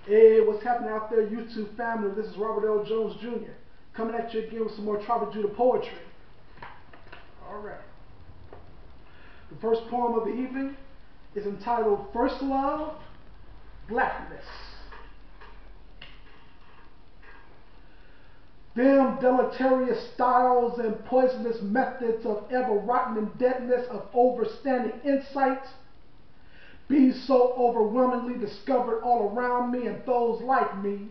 Hey, what's happening out there, YouTube family? This is Robert L. Jones Jr. coming at you again with some more Tribal Judah poetry. Alright. The first poem of the evening is entitled First Love, Blackness. Them deleterious styles and poisonous methods of ever-rotting deadness of overstanding insight be so overwhelmingly discovered all around me and those like me,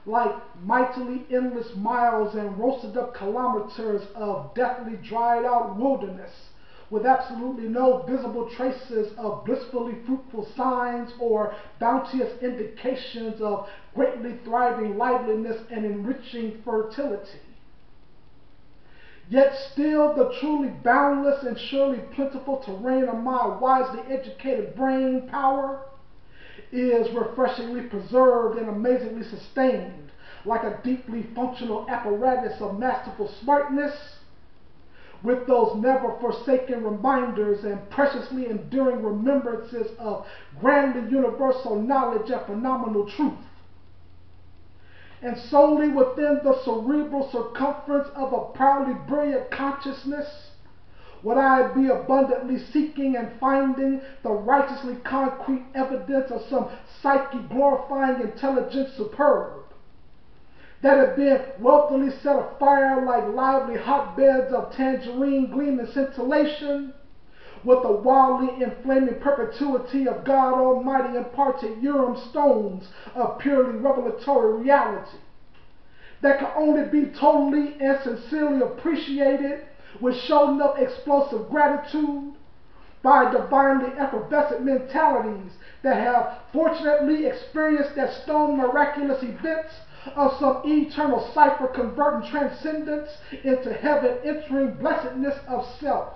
like mightily endless miles and roasted up kilometers of deathly dried out wilderness, with absolutely no visible traces of blissfully fruitful signs or bounteous indications of greatly thriving liveliness and enriching fertility. Yet still the truly boundless and surely plentiful terrain of my wisely educated brain power is refreshingly preserved and amazingly sustained, like a deeply functional apparatus of masterful smartness, with those never forsaken reminders and preciously enduring remembrances of grandly universal knowledge and phenomenal truth. And solely within the cerebral circumference of a proudly brilliant consciousness would I be abundantly seeking and finding the righteously concrete evidence of some psyche glorifying intelligence superb, that had been wealthily set afire like lively hotbeds of tangerine gleam and scintillation, with the wildly inflaming perpetuity of God Almighty imparted Urim stones of purely revelatory reality, that can only be totally and sincerely appreciated with shown up explosive gratitude by divinely effervescent mentalities that have fortunately experienced that stone miraculous events of some eternal cipher converting transcendence into heaven entering blessedness of self,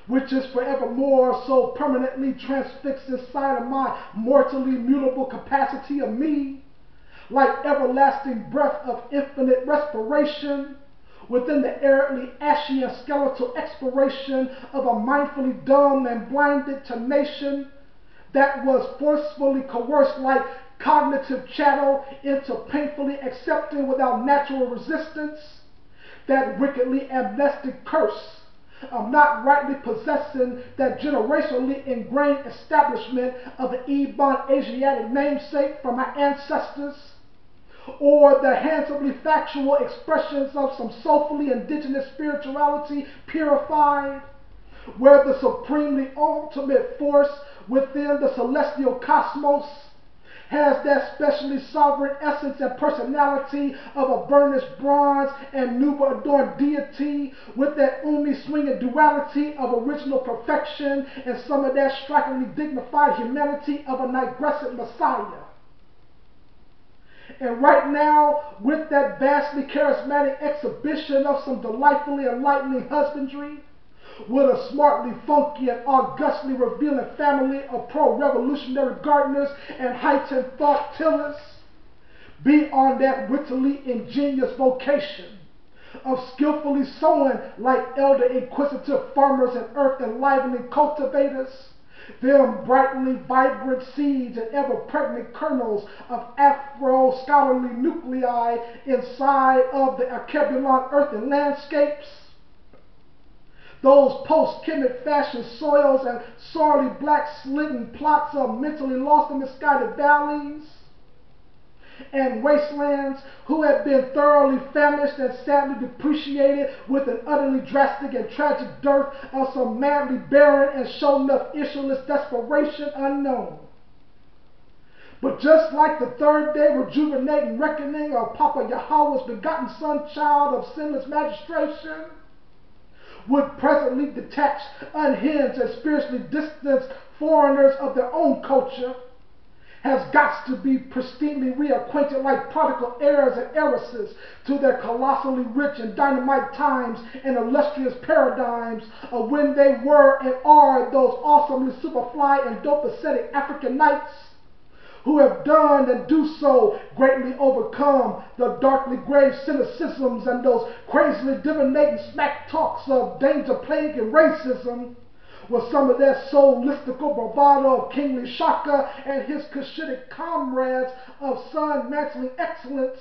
which is forevermore so permanently transfixed inside of my mortally mutable capacity of me, like everlasting breath of infinite respiration, within the aridly ashy and skeletal expiration of a mindfully dumb and blinded tenation that was forcefully coerced like cognitive chattel into painfully accepting without natural resistance that wickedly amnestic curse of not rightly possessing that generationally ingrained establishment of the Ebon Asiatic namesake from my ancestors, or the handsomely factual expressions of some soulfully indigenous spirituality purified, where the supremely ultimate force within the celestial cosmos has that specially sovereign essence and personality of a burnished bronze and nuba adorned deity, with that umi swinging duality of original perfection and some of that strikingly dignified humanity of a nigrescent Messiah. And right now, with that vastly charismatic exhibition of some delightfully enlightening husbandry, with a smartly funky and augustly revealing family of pro-revolutionary gardeners and heightened thought tillers, be on that wittily ingenious vocation of skillfully sowing like elder inquisitive farmers and earth enlivening cultivators, them brightly vibrant seeds and ever-pregnant kernels of Afro-scholarly nuclei inside of the Archebulon earthen landscapes, those post-Kemet fashion soils and sorely black slidden plots of mentally lost and misguided valleys and wastelands who have been thoroughly famished and sadly depreciated with an utterly drastic and tragic dearth of some madly barren and shown enough issueless desperation unknown. But just like the third day rejuvenating reckoning of Papa Yahweh's begotten son child of sinless magistration, would presently detach, unhinged, and spiritually distanced foreigners of their own culture, has got to be pristinely reacquainted like prodigal heirs and heiresses to their colossally rich and dynamite times and illustrious paradigms of when they were and are those awesomely superfly and dope-ascetic African knights who have done and do so greatly overcome the darkly grave cynicisms and those crazily divinating smack talks of danger, plague, and racism, with some of that soulistical bravado of Kingly Shaka and his Cushitic comrades of sun-mantling excellence,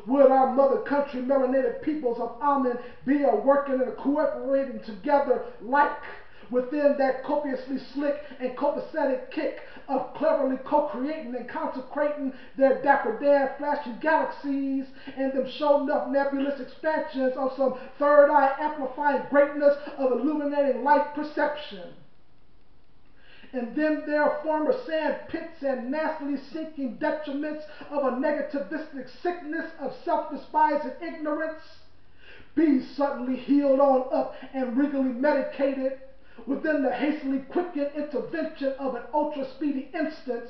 would our mother country melanated peoples of Amen be a working and a cooperating together like within that copiously slick and copacetic kick of cleverly co-creating and consecrating their dapper Dan flashing galaxies and them show enough nebulous expansions of some third eye amplifying greatness of illuminating life perception. And then their former sand pits and nastily sinking detriments of a negativistic sickness of self-despised ignorance be suddenly healed on up and regally medicated within the hastily quickened intervention of an ultra-speedy instant,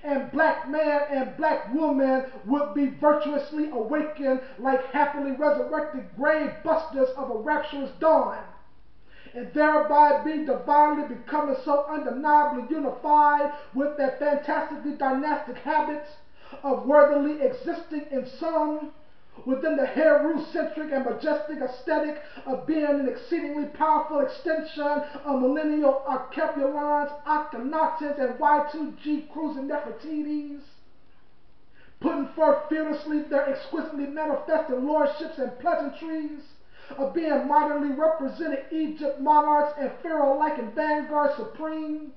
and black man and black woman would be virtuously awakened like happily resurrected grave busters of a rapturous dawn, and thereby be divinely becoming so undeniably unified with their fantastically dynastic habits of worthily existing in some within the Heru-centric and majestic aesthetic of being an exceedingly powerful extension of millennial Archebulons, Akhenaten's, and Y2G cruising Nefertiti's, putting forth fearlessly their exquisitely manifested lordships and pleasantries, of being modernly represented Egypt monarchs and pharaoh-like and vanguard supreme,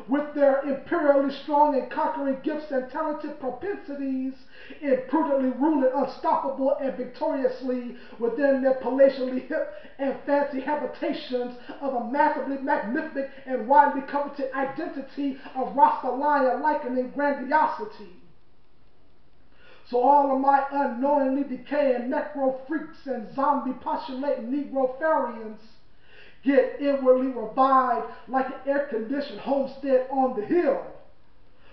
with their imperially strong and conquering gifts and talented propensities, imprudently ruling unstoppable and victoriously within their palatially hip and fancy habitations of a massively magnificent and widely coveted identity of Rastalion likening grandiosity. So all of my unknowingly decaying necro freaks and zombie postulating Negro Farians get inwardly revived like an air-conditioned homestead on the hill,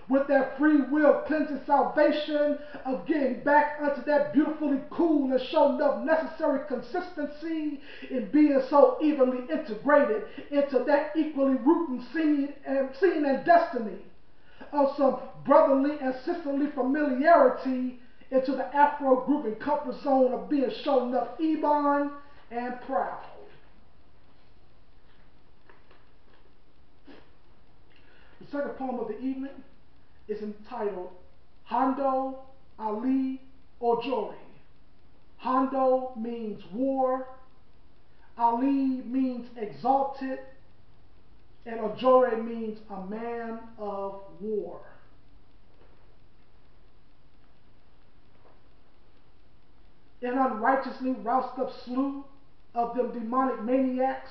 with that free will cleansing salvation of getting back unto that beautifully cool and showing up necessary consistency in being so evenly integrated into that equally rooting scene and destiny of some brotherly and sisterly familiarity into the Afro-grooving comfort zone of being shown up ebon and proud. The second poem of the evening is entitled Hondo Ali Ojori. Hondo means war, Ali means exalted, and Ojore means a man of war. An unrighteously roused up slew of them demonic maniacs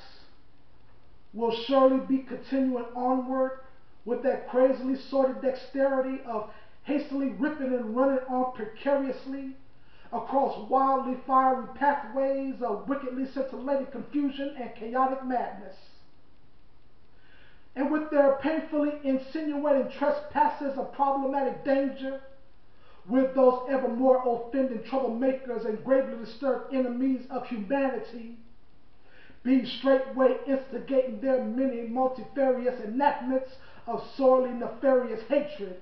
will surely be continuing onward with that crazily sorted dexterity of hastily ripping and running on precariously across wildly fiery pathways of wickedly scintillating confusion and chaotic madness. And with their painfully insinuating trespasses of problematic danger, with those evermore offending troublemakers and gravely disturbed enemies of humanity, be straightway instigating their many multifarious enactments of sorely nefarious hatred,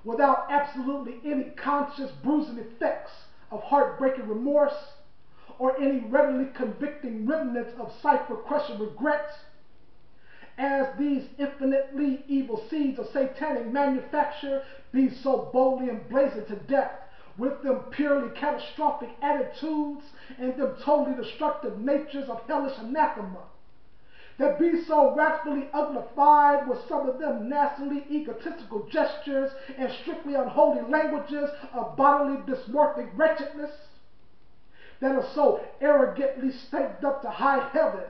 without absolutely any conscious bruising effects of heartbreaking remorse, or any readily convicting remnants of cipher-crushing regrets, as these infinitely evil seeds of satanic manufacture be so boldly emblazoned to death with them purely catastrophic attitudes and them totally destructive natures of hellish anathema, that be so wrathfully uglified with some of them nastily egotistical gestures and strictly unholy languages of bodily dysmorphic wretchedness, that are so arrogantly staked up to high heaven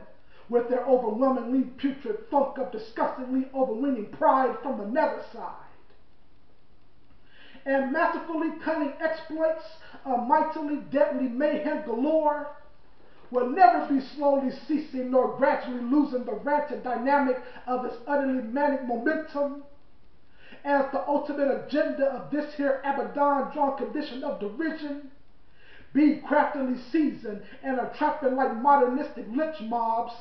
with their overwhelmingly putrid funk of disgustingly overweening pride from the nether side, and masterfully cunning exploits of mightily deadly mayhem galore, will never be slowly ceasing nor gradually losing the rancid dynamic of its utterly manic momentum, as the ultimate agenda of this here Abaddon drawn condition of derision be craftily seasoned and are trapping like modernistic lynch mobs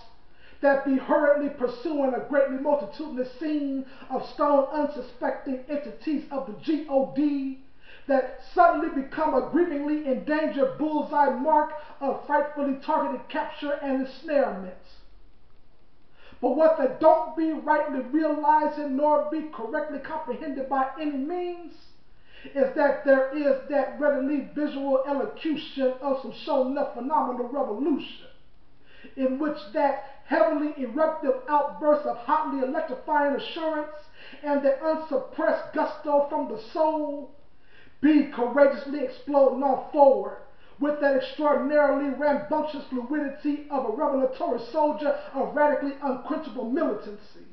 that be hurriedly pursuing a greatly multitudinous scene of stone unsuspecting entities of the G.O.D. that suddenly become a grievingly endangered bullseye mark of frightfully targeted capture and ensnarement. But what they don't be rightly realizing nor be correctly comprehended by any means is that there is that readily visual elocution of some shown enough phenomenal revolution, in which that heavily eruptive outburst of hotly electrifying assurance and the unsuppressed gusto from the soul be courageously exploding on forward with that extraordinarily rambunctious fluidity of a revelatory soldier of radically unquenchable militancy.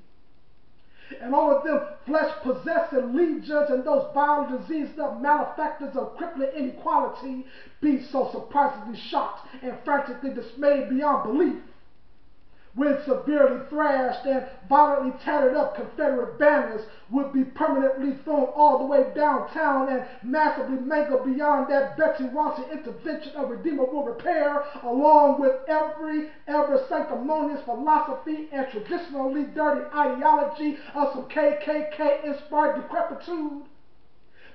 And all of them flesh-possessing legions and those vile diseased-up malefactors of crippling inequality be so surprisingly shocked and frantically dismayed beyond belief when severely thrashed and violently tattered up Confederate banners would be permanently thrown all the way downtown and massively mangled beyond that Betsy Rossy intervention of redeemable repair, along with every ever sanctimonious philosophy and traditionally dirty ideology of some KKK-inspired decrepitude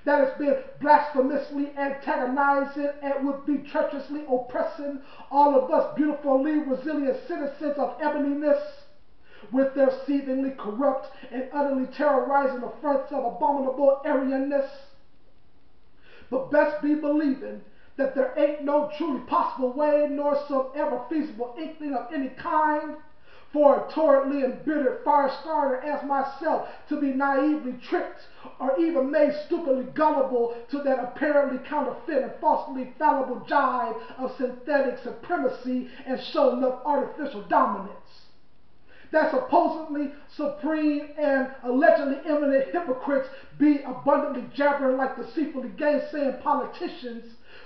that has been blasphemously antagonizing and would be treacherously oppressing all of us beautifully resilient citizens of ebonyness with their seethingly corrupt and utterly terrorizing affronts of abominable Aryanness. But best be believing that there ain't no truly possible way nor some ever feasible inkling of any kind for a torridly embittered fire starter as myself to be naively tricked or even made stupidly gullible to that apparently counterfeit and falsely fallible jive of synthetic supremacy and shown up artificial dominance. That supposedly supreme and allegedly eminent hypocrites be abundantly jabbering like deceitfully gainsaying politicians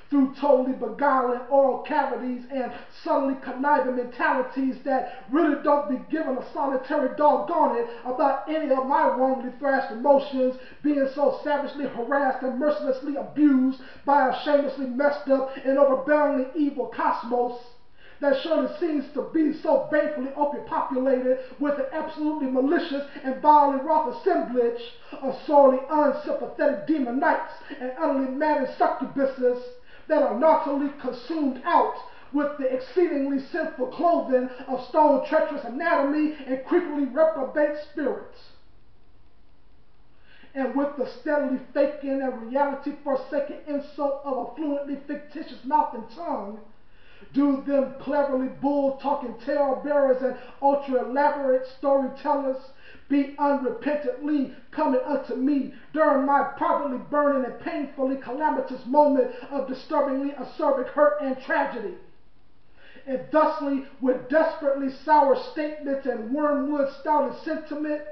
through totally beguiling oral cavities and subtly conniving mentalities that really don't be giving a solitary doggone it about any of my wrongly thrashed emotions being so savagely harassed and mercilessly abused by a shamelessly messed up and overbearingly evil cosmos that surely seems to be so banefully overpopulated with an absolutely malicious and vilely wroth assemblage of sorely unsympathetic demonites and utterly maddened succubuses that are naughtily consumed out with the exceedingly sinful clothing of stone treacherous anatomy and creepily reprobate spirits. And with the steadily faking and reality forsaken insult of a fluently fictitious mouth and tongue, do them cleverly bull-talking tale-bearers and ultra-elaborate storytellers be unrepentantly coming unto me during my privately burning and painfully calamitous moment of disturbingly acerbic hurt and tragedy. And thusly, with desperately sour statements and wormwood-stouted sentiment,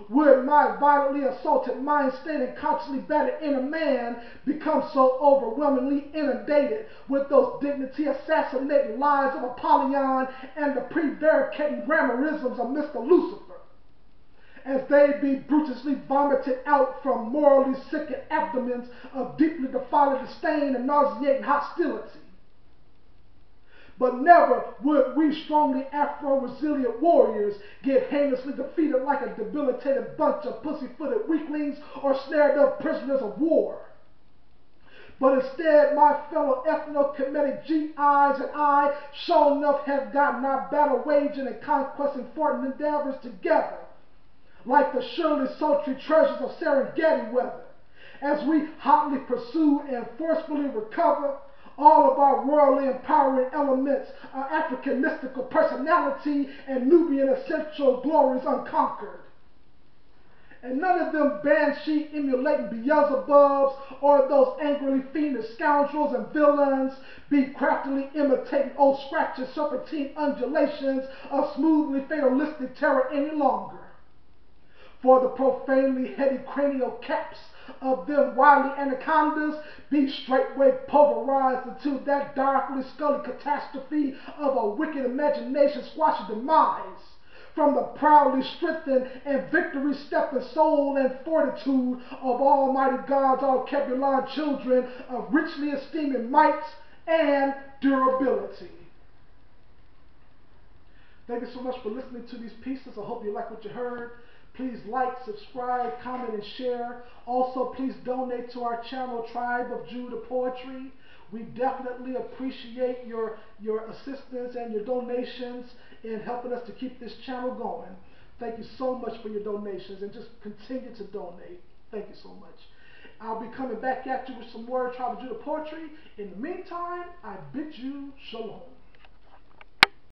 would my violently assaulted mind state and consciously battered inner man become so overwhelmingly inundated with those dignity assassinating lies of Apollyon and the prevaricating grammarisms of Mr. Lucifer, as they be brutally vomited out from morally sickened abdomens of deeply defiling disdain and nauseating hostility. But never would we strongly Afro-resilient warriors get heinously defeated like a debilitated bunch of pussy-footed weaklings or snared-up prisoners of war. But instead, my fellow ethno-Kemetic GIs and I sure enough have gotten our battle-waging and conquesting fortin endeavors together, like the surely sultry treasures of Serengeti weather, as we hotly pursue and forcefully recover all of our royally empowering elements, our African mystical personality, and Nubian essential glories unconquered. And none of them banshee emulating Beelzebubs or those angrily fiendish scoundrels and villains be craftily imitating old scratches, serpentine undulations of smoothly fatalistic terror any longer. For the profanely heady cranial caps of them wily anacondas be straightway pulverized into that darkly scully catastrophe of a wicked imagination squashing demise from the proudly strengthened and victory stepping soul and fortitude of Almighty God's Alkebulan children of richly esteeming might and durability. Thank you so much for listening to these pieces. I hope you like what you heard. Please like, subscribe, comment, and share. Also, please donate to our channel, Tribe of Judah Poetry. We definitely appreciate your assistance and your donations in helping us to keep this channel going. Thank you so much for your donations, and just continue to donate. Thank you so much. I'll be coming back at you with some more Tribal Judah poetry. In the meantime, I bid you shalom.